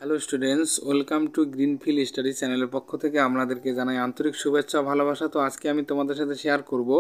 Hello students, welcome to greenfield study চ্যানেলের পক্ষ থেকে আপনাদেরকে জানাই আন্তরিক শুভেচ্ছা ভালোবাসা। তো আজকে আমি তোমাদের সাথে শেয়ার করব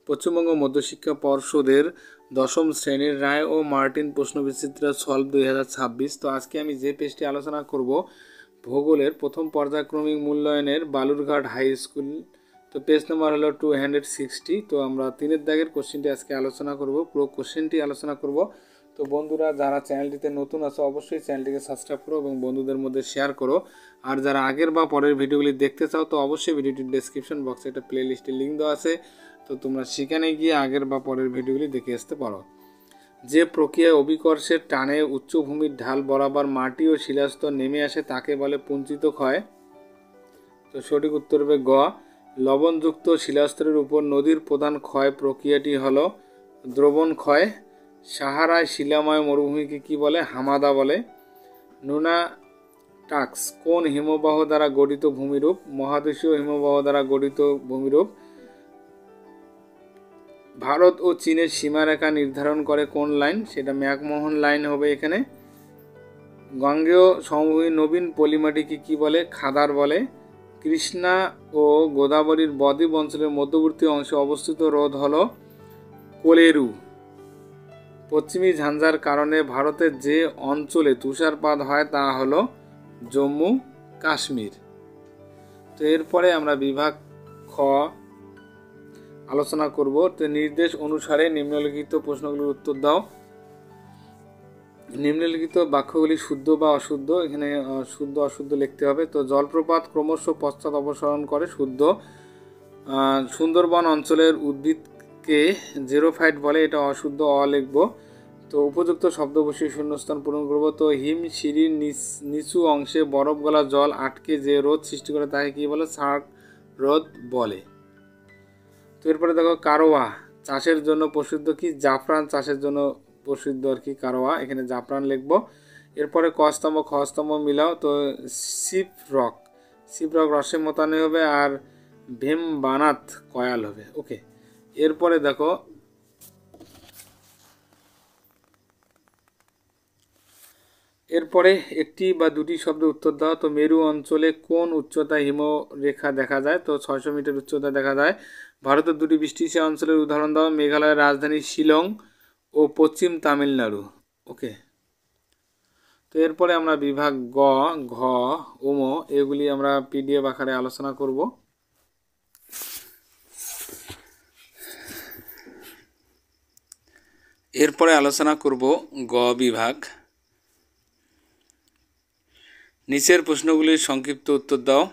পশ্চিমবঙ্গ মধ্যশিক্ষা পর্ষদের দশম শ্রেণীর রায় ও মার্টিন প্রশ্নবিচিত্রা সলভ 2026। তো আজকে আমি যে পেজটি আলোচনা করব ভূগোলের প্রথম পর্যায়ক্রমিক মূল্যায়নের বালুরঘাট হাই স্কুল। তো পেজ নাম্বার হলো 260। তো আমরা 3 দাগের কোশ্চেনটি আজকে আলোচনা করব, পুরো কোশ্চেনটি আলোচনা করব। তো বন্ধুরা, যারা চ্যানেলটিতে নতুন আছো অবশ্যই চ্যানেলটিকে সাবস্ক্রাইব করো এবং বন্ধুদের মধ্যে শেয়ার করো। আর যারা আগের বা পরের ভিডিওগুলি দেখতে চাও তো অবশ্যই ভিডিওটির ডেসক্রিপশন বক্সে একটা প্লেলিস্টের লিঙ্ক দেওয়া আছে, তো তোমরা সেখানে গিয়ে আগের বা পরের ভিডিওগুলি দেখে আসতে পারো। যে প্রক্রিয়ায় অভিকর্ষের টানে উচ্চভূমির ঢাল বরাবর মাটি ও শিলাস্তর নেমে আসে তাকে বলে পুঞ্চিত ক্ষয়। তো সঠিক উত্তর হবে গ। লবণযুক্ত শিলাস্তরের উপর নদীর প্রধান ক্ষয় প্রক্রিয়াটি হলো দ্রবণ ক্ষয়। সাহারায় শিলাময় মরুভূমিকে কি বলে? হামাদা বলে। নুনা টাক্স কোন হিমবাহ দ্বারা গঠিত ভূমিরূপ? মহাদেশীয় হিমবাহ দ্বারা গঠিত ভূমিরূপ। ভারত ও চীনের সীমারেখা নির্ধারণ করে কোন লাইন? সেটা ম্যাকমোহন লাইন হবে এখানে। গঙ্গেয় সমভূমি নবীন পলিমাটিকে কি বলে? খাদার বলে। কৃষ্ণা ও গোদাবরীর বদ্বীপ অঞ্চলের মধ্যবর্তী অংশে অবস্থিত হ্রদ হল কোলেরু। পশ্চিমী ঝঞ্ঝার কারণে ভারতের যে অঞ্চলে তুষারপাত হয় তা হলো জম্মু কাশ্মীর। তো এরপরে আমরা বিভাগ খ আলোচনা করব। তো নির্দেশ অনুসারে নিম্নলিখিত প্রশ্নগুলোর উত্তর দাও। নিম্নলিখিত বাক্যগুলি শুদ্ধ বা অশুদ্ধ, এখানে শুদ্ধ অশুদ্ধ লিখতে হবে। তো জলপ্রপাত ক্রমশ পশ্চাৎ অপসরণ করে, শুদ্ধ। সুন্দরবন অঞ্চলের উদ্ভিদকে জেরোফাইট বলে, এটা অশুদ্ধ, অ লিখব। তো উপযুক্ত শব্দ বসিয়ে শূন্যস্থান পূরণ করব। তো হিম সিঁড়ির নিচু অংশে বরফ গলা জল আটকে যে রোদ সৃষ্টি করে তাকে কি বলে? সার্ক রোদ বলে। তো এরপরে দেখো কারোয়া চাষের জন্য প্রসিদ্ধ কি? জাফরান চাষের জন্য প্রসিদ্ধ আর কি কারোয়া, এখানে জাফরান লিখবো। এরপরে ক স্তম্ভ খ স্তম্ভ মিলাও। তো শিবরক রসে মতানি হবে, আর ভীমবানাথ কয়াল হবে। ওকে, এরপরে দেখো এরপরে একটি বা দুটি শব্দ উত্তর দাও। তো মেরু অঞ্চলে কোন উচ্চতায় হিমরেখা দেখা যায়? তো 600 মিটার উচ্চতা দেখা যায়। ভারতের দুটি বৃষ্টিসিয়া অঞ্চলের উদাহরণ দাও। মেঘালয়ের রাজধানী শিলং ও পশ্চিম তামিলনাড়ু। ওকে, তো এরপরে আমরা বিভাগ গ, ঘ, ওম এগুলি আমরা পিডিএফ আকারে আলোচনা করব। এরপরে আলোচনা করব গ বিভাগ। নিচের প্রশ্নগুলির সংক্ষিপ্ত উত্তর দাও।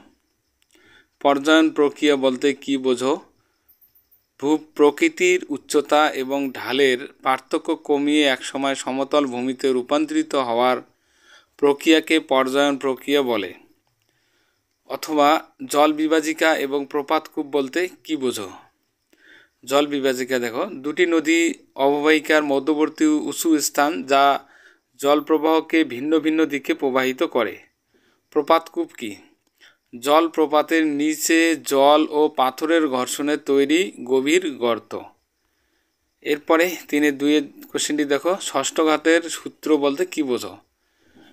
পর্যায়ন প্রক্রিয়া বলতে কি বোঝো? ভূপ্রকৃতির উচ্চতা এবং ঢালের পার্থক্য কমিয়ে একসময় সমতল ভূমিতে রূপান্তরিত হওয়ার প্রক্রিয়াকে পর্যায়ন প্রক্রিয়া বলে। অথবা জল বিভাজিকা এবং প্রপাতকূপ বলতে কি বোঝো? জল বিভাজিকা দেখো, দুটি নদী অববাহিকার মধ্যবর্তী উঁচু স্থান যা জল প্রবাহকে ভিন্ন ভিন্ন দিকে প্রবাহিত করে। প্রপাতকূপ কি? জলপ্রপাতের নিচে জল ও পাথরের ঘর্ষণে তৈরি গভীর গর্ত। এরপরে 3-2 কোশ্চেনটি দেখো, ষষ্ঠঘাতের সূত্র বলতে কি বোঝো?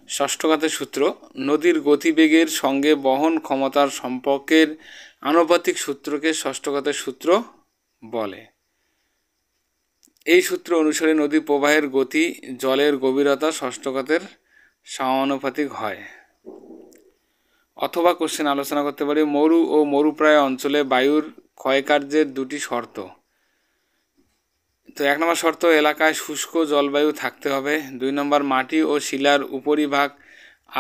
ষষ্ঠঘাতের সূত্র নদীর গতিবেগের সঙ্গে বহন ক্ষমতার সম্পর্কের আনুপাতিক সূত্রকে ষষ্ঠঘাতের সূত্র বলে। এই সূত্র অনুসারে নদী প্রবাহের গতি জলের গভীরতা ষষ্ঠঘাতের সমানুপাতিক হয়। অথবা কোশ্চেন আলোচনা করতে পারি মরু ও মরুপ্রায় অঞ্চলে বায়ুর ক্ষয়কার্যের দুটি শর্ত। তো 1 নম্বর শর্ত, এলাকায় শুষ্ক জলবায়ু থাকতে হবে। 2 নম্বর, মাটি ও শিলার উপরিভাগ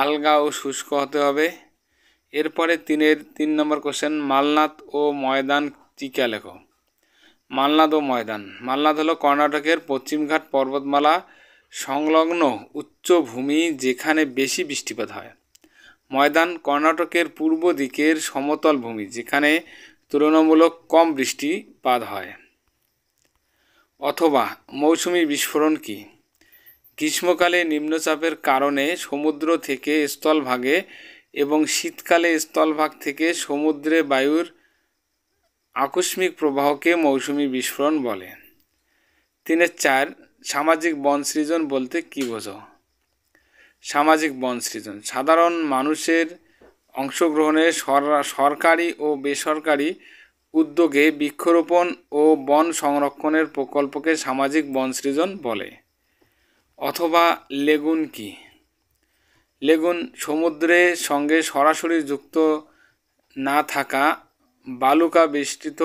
আলগা ও শুষ্ক হতে হবে। এরপরে 3 নম্বর কোশ্চেন, মালনাদ ও ময়দান টিকা লেখো। মালনাদ ও ময়দান। মালনাদ হলো কর্ণাটকের পশ্চিমঘাট পর্বতমালা সংলগ্ন উচ্চভূমি যেখানে বেশি বৃষ্টিপাত হয়। ময়দান কর্ণাটকের পূর্ব দিকের সমতল ভূমি যেখানে তুলনামূলক কম বৃষ্টিপাত হয়। অথবা মৌসুমী বিস্ফোরণ কি? গ্রীষ্মকালে নিম্নচাপের কারণে সমুদ্র থেকে স্থলভাগে এবং শীতকালে স্থলভাগ থেকে সমুদ্রে বায়ুর আকস্মিক প্রবাহকে মৌসুমী বিস্ফোরণ বলে। 3-4 সামাজিক বন সৃজন বলতে কি বোঝো? সামাজিক বন সৃজন, সাধারণ মানুষের অংশগ্রহণে সরকারি ও বেসরকারি উদ্যোগে বৃক্ষরোপণ ও বন সংরক্ষণের প্রকল্পকে সামাজিক বন সৃজন বলে। অথবা লেগুন কি? লেগুন সমুদ্রের সঙ্গে সরাসরি যুক্ত না থাকা বালুকা বেষ্টিত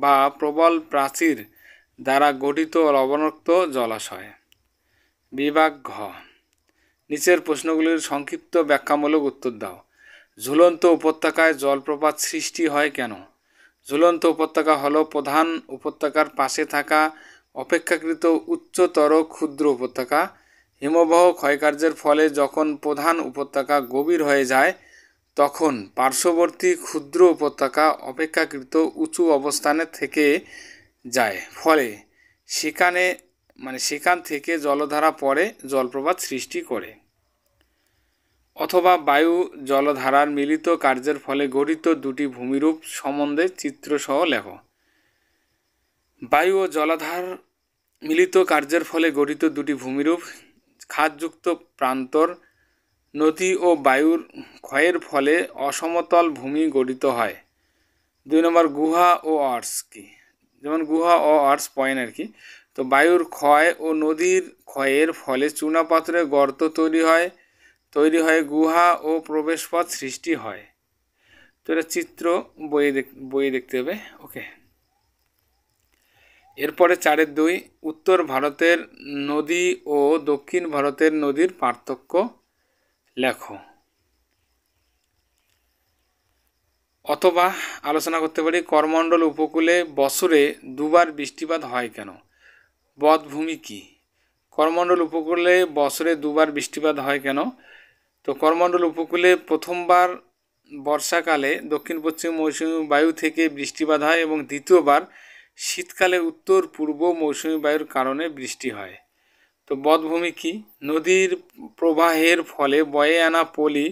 বা প্রবল প্রাচীর দ্বারা গঠিত লবণাক্ত জলাশয়। বিভাগ ঘ, নিচের প্রশ্নগুলির সংক্ষিপ্ত ব্যাখ্যামূলক উত্তর দাও। ঝুলন্ত উপত্যকায় জলপ্রপাত সৃষ্টি হয় কেন? ঝুলন্ত উপত্যকা হলো প্রধান উপত্যকার পাশে থাকা অপেক্ষাকৃত উচ্চতর ক্ষুদ্র উপত্যকা। হিমবাহ ক্ষয়কার্যের ফলে যখন প্রধান উপত্যকা গভীর হয়ে যায় তখন পার্শ্ববর্তী ক্ষুদ্র উপত্যকা অপেক্ষাকৃত উঁচু অবস্থানে থেকে যায়, ফলে সেখান থেকে জলধারা পড়ে জলপ্রপাত সৃষ্টি করে। অথবা বায়ু জলধারার মিলিত কার্যের ফলে গঠিত দুটি ভূমিরূপ সম্বন্ধে চিত্রসহ লেখো। বায়ু ও জলাধার মিলিত কার্যের ফলে গঠিত দুটি ভূমিরূপ: খাদযুক্ত প্রান্তর। নদী ও বায়ুর ক্ষয়ের ফলে অসমতল ভূমি গঠিত হয়। 2 নম্বর গুহা ও আর্টস কি? যেমন গুহা ও আর্টস পয়েন্ট আর কি। তো বায়ুর ক্ষয় ও নদীর ক্ষয়ের ফলে চুনাপাথরে গর্ত তৈরি হয় গুহা ও প্রবেশপথ সৃষ্টি হয়। তো এটা চিত্র বইয়ে দেখতে হবে। ওকে, এরপরে 4-2 উত্তর ভারতের নদী ও দক্ষিণ ভারতের নদীর পার্থক্য লেখো। অথবা আলোচনা করতে পারি করমণ্ডল উপকূলে বছরে দুবার বৃষ্টিপাত হয় কেন? বধ্যভূমি কি? করমণ্ডল উপকূলে বছরে দুবার বৃষ্টিপাত হয় কেন? তো করমণ্ডল উপকূলে প্রথমবার বর্ষাকালে দক্ষিণ পশ্চিম মৌসুমী বায়ু থেকে বৃষ্টিপাত হয় এবং দ্বিতীয়বার শীতকালে উত্তর পূর্ব মৌসুমী বায়ুর কারণে বৃষ্টি হয়। তো বধ্যভূমি কি? নদীর প্রবাহের ফলে বয়ে আনা পলি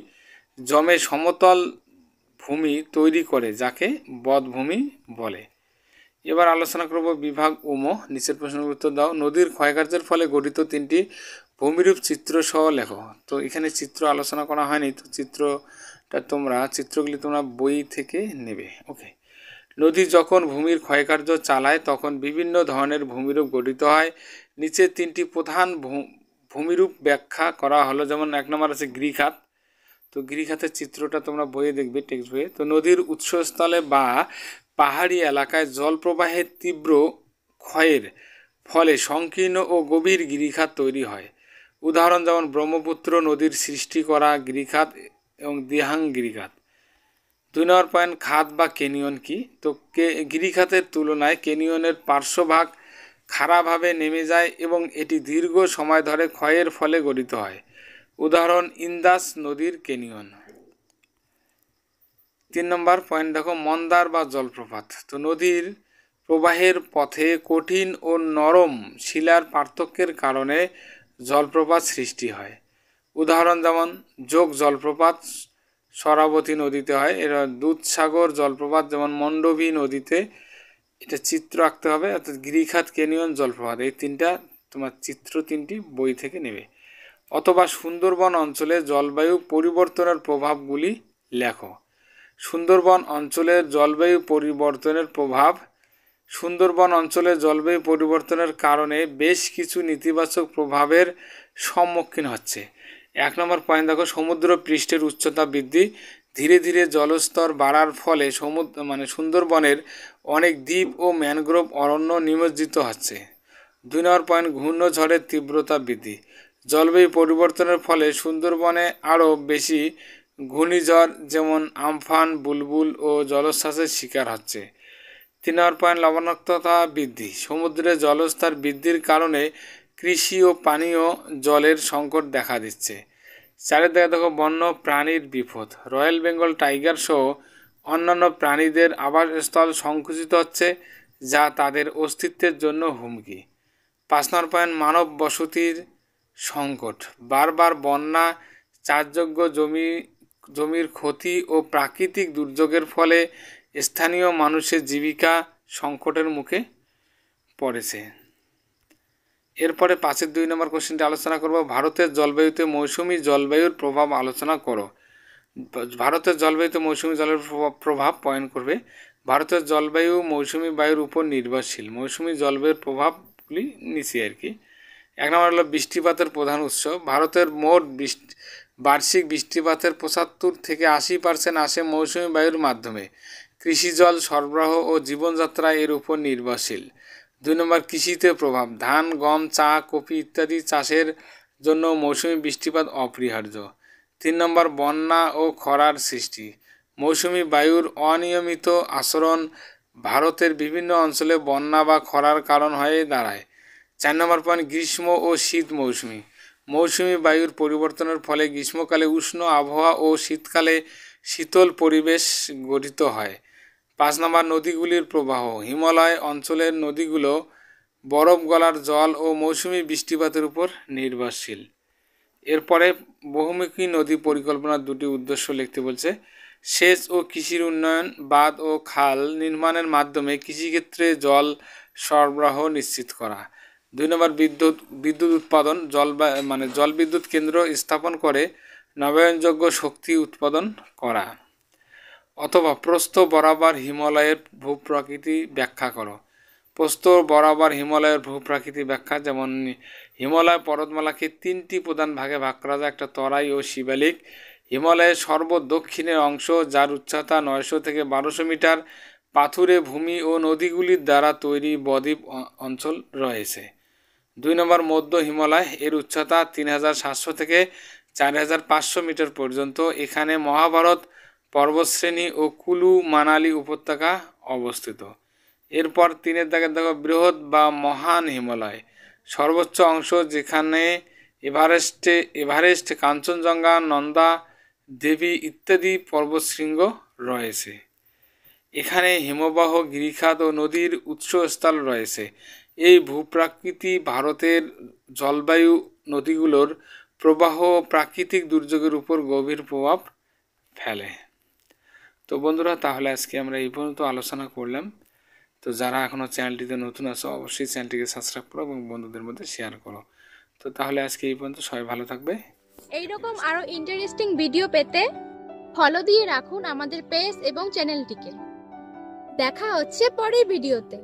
জমে সমতল ভূমি তৈরি করে, যাকে বধ্যভূমি বলে। এবার আলোচনা করব বিভাগ উম, নিচের প্রশ্নের উত্তর দাও। নদীর ক্ষয়কার্যের ফলে গঠিত 3টি ভূমিরূপ চিত্র সহ লেখো। তো এখানে চিত্র আলোচনা করা হয়নি, তো চিত্রগুলি তোমরা বই থেকে নেবে। ওকে, নদী যখন ভূমির ক্ষয়কার্য চালায় তখন বিভিন্ন ধরনের ভূমিরূপ গঠিত হয়। নিচে 3টি প্রধান ভূমিরূপ ব্যাখ্যা করা হলো। যেমন 1 নম্বর আছে গিরিখাত। তো গিরিখাতের চিত্রটা তোমরা বইয়ে দেখবে, টেক্সট বইয়ে। তো নদীর উৎসস্থলে বা পাহাড়ি এলাকায় জলপ্রবাহের তীব্র ক্ষয়ের ফলে সংকীর্ণ ও গভীর গিরিখাত তৈরি হয়। উদাহরণ যেমন ব্রহ্মপুত্র নদীর সৃষ্টি করা গিরিখাত এবং দিহাং গিরিখাত। 2 নম্বর পয়েন্ট, খাত বা ক্যানিয়ন কি? তো গিরিখাতের তুলনায় ক্যানিয়নের পার্শ্বভাগ খাড়াভাবে নেমে যায় এবং এটি দীর্ঘ সময় ধরে ক্ষয়ের ফলে গঠিত হয়। উদাহরণ ইন্দাস নদীর ক্যানিয়ন। 3 নম্বর পয়েন্ট দেখো, মন্দার বা জলপ্রপাত। তো নদীর প্রবাহের পথে কঠিন ও নরম শিলার পার্থক্যের কারণে জলপ্রপাত সৃষ্টি হয়। উদাহরণ যেমন যোগ জলপ্রপাত শরাবতী নদীতে হয়। এর দুধসাগর জলপ্রপাত যেমন মণ্ডবী নদীতে। এটা চিত্র আঁকতে হবে, অর্থাৎ গিরিখাত, ক্যানিয়ন, জলপ্রপাত, এই 3টা তোমার চিত্র 3টি বই থেকে নেবে। অথবা সুন্দরবন অঞ্চলে জলবায়ু পরিবর্তনের প্রভাবগুলি লেখো। সুন্দরবন অঞ্চলের জলবায়ু পরিবর্তনের প্রভাব। সুন্দরবন অঞ্চলে জলবায়ু পরিবর্তনের কারণে বেশ কিছু নেতিবাচক প্রভাবের সম্মুখীন হচ্ছে। 1 নম্বর পয়েন্ট দেখো, সমুদ্র পৃষ্ঠের উচ্চতা বৃদ্ধি। ধীরে ধীরে জলস্তর বাড়ার ফলে সুন্দরবনের অনেক দ্বীপ ও ম্যানগ্রোভ অরণ্য নিমজ্জিত হচ্ছে। 2 নম্বর পয়েন্ট, ঘূর্ণঝড়ের তীব্রতা বৃদ্ধি। জলবায়ু পরিবর্তনের ফলে সুন্দরবনে আরও বেশি ঘূর্ণিঝড় যেমন আমফান, বুলবুল ও জলোচ্ছ্বাসের শিকার হচ্ছে। 3 নম্বর পয়েন্ট, লবণাক্ততা বৃদ্ধি। সমুদ্রের জলস্তর বৃদ্ধির কারণে কৃষি ও পানীয় জলের সংকট দেখা দিচ্ছে। 4 দেখো, বন্য প্রাণীর বিপদ। রয়্যাল বেঙ্গল টাইগার সহ অন্যান্য প্রাণীদের আবাসস্থল সংকুচিত হচ্ছে, যা তাদের অস্তিত্বের জন্য হুমকি। 5 নম্বর পয়েন্ট, মানব বসতির সংকট। বারবার বন্যা, চাষযোগ্য জমির ক্ষতি ও প্রাকৃতিক দুর্যোগের ফলে স্থানীয় মানুষের জীবিকা সংকটের মুখে পড়েছে। এরপরে 5-এর 2 নম্বর কোশ্চেনটি আলোচনা করব, ভারতের জলবায়ুতে মৌসুমি জলবায়ুর প্রভাব আলোচনা করো। ভারতের জলবায়ুতে মৌসুমি জলের প্রভাব পয়েন্ট করবে। ভারতের জলবায়ু মৌসুমি বায়ুর উপর নির্ভরশীল। মৌসুমি জলবায়ুর প্রভাবগুলি নিচে আর কি। 1 নম্বর হলো বৃষ্টিপাতের প্রধান উৎস। ভারতের মোট বার্ষিক বৃষ্টিপাতের 75 থেকে 80% আসে মৌসুমি বায়ুর মাধ্যমে। কৃষি জল সরবরাহ ও জীবনযাত্রা এর উপর নির্ভরশীল। 2 নম্বর কৃষিতে প্রভাব। ধান, গম, চা, কফি ইত্যাদি চাষের জন্য মৌসুমি বৃষ্টিপাত অপরিহার্য। 3 নম্বর বন্যা ও খরার সৃষ্টি। মৌসুমি বায়ুর অনিয়মিত আচরণ ভারতের বিভিন্ন অঞ্চলে বন্যা বা খরার কারণ হয়ে দাঁড়ায়। 4 নম্বর পয়েন্ট গ্রীষ্ম ও শীত মৌসুমি। মৌসুমি বায়ুর পরিবর্তনের ফলে গ্রীষ্মকালে উষ্ণ আবহাওয়া ও শীতকালে শীতল পরিবেশ গঠিত হয়। 5 নম্বর নদীগুলির প্রবাহ। হিমালয় অঞ্চলের নদীগুলো বরফ গলার জল ও মৌসুমি বৃষ্টিপাতের উপর নির্ভরশীল। এরপরে বহুমুখী নদী পরিকল্পনার 2টি উদ্দেশ্য লিখতে বলছে। সেচ ও কৃষির উন্নয়ন, বাঁধ ও খাল নির্মাণের মাধ্যমে কৃষিক্ষেত্রে জল সরবরাহ নিশ্চিত করা। 2 নম্বর বিদ্যুৎ উৎপাদন। জলবিদ্যুৎ কেন্দ্র স্থাপন করে নবায়নযোগ্য শক্তি উৎপাদন করা। অথবা প্রস্থ বরাবর হিমালয়ের ভূপ্রকৃতি ব্যাখ্যা করো। প্রস্থ বরাবর হিমালয়ের ভূপ্রাকৃতিক ব্যাখ্যা, যেমন হিমালয় পর্বতমালাকে 3টি প্রধান ভাগে ভাগ করা যায়। একটা তরাই ও শিবালিক। হিমালয়ের সর্বদক্ষিণের অংশ, যার উচ্চতা 900 থেকে 1200 মিটার, পাথুরে ভূমি ও নদীগুলির দ্বারা তৈরি বদ্বীপ অঞ্চল রয়েছে। 2 নম্বর মধ্য হিমালয়। এর উচ্চতা 3700 থেকে 4500 মিটার পর্যন্ত। এখানে মহাভারত পর্বতশ্রেণী ও কুলু মানালি উপত্যকা অবস্থিত। এরপর 3-এর দাগের দেখো বৃহৎ বা মহান হিমালয়। সর্বোচ্চ অংশ, যেখানে এভারেস্ট, কাঞ্চনজঙ্ঘা, নন্দা দেবী ইত্যাদি পর্বতশৃঙ্গ রয়েছে। এখানে হিমবাহ, গিরিখাত ও নদীর উৎসস্থল রয়েছে। এই ভূপ্রাকৃতি ভারতের জলবায়ু, নদীগুলোর প্রবাহ ও প্রাকৃতিক দুর্যোগের উপর গভীর প্রভাব ফেলে। তো বন্ধুরা, তাহলে আজকে আমরা এই পর্যন্ত আলোচনা করলাম। তো যারা এখনও চ্যানেলটিতে নতুন আছো, অবশ্যই চ্যানেলটিকে সাবস্ক্রাইব করো এবং বন্ধুদের মধ্যে শেয়ার করো। তো তাহলে আজকে এই পর্যন্ত, সবাই ভালো থাকবে। এইরকম আরো ইন্টারেস্টিং ভিডিও পেতে ফলো দিয়ে রাখুন আমাদের পেজ এবং চ্যানেলটিকে। দেখা হচ্ছে পরের ভিডিওতে।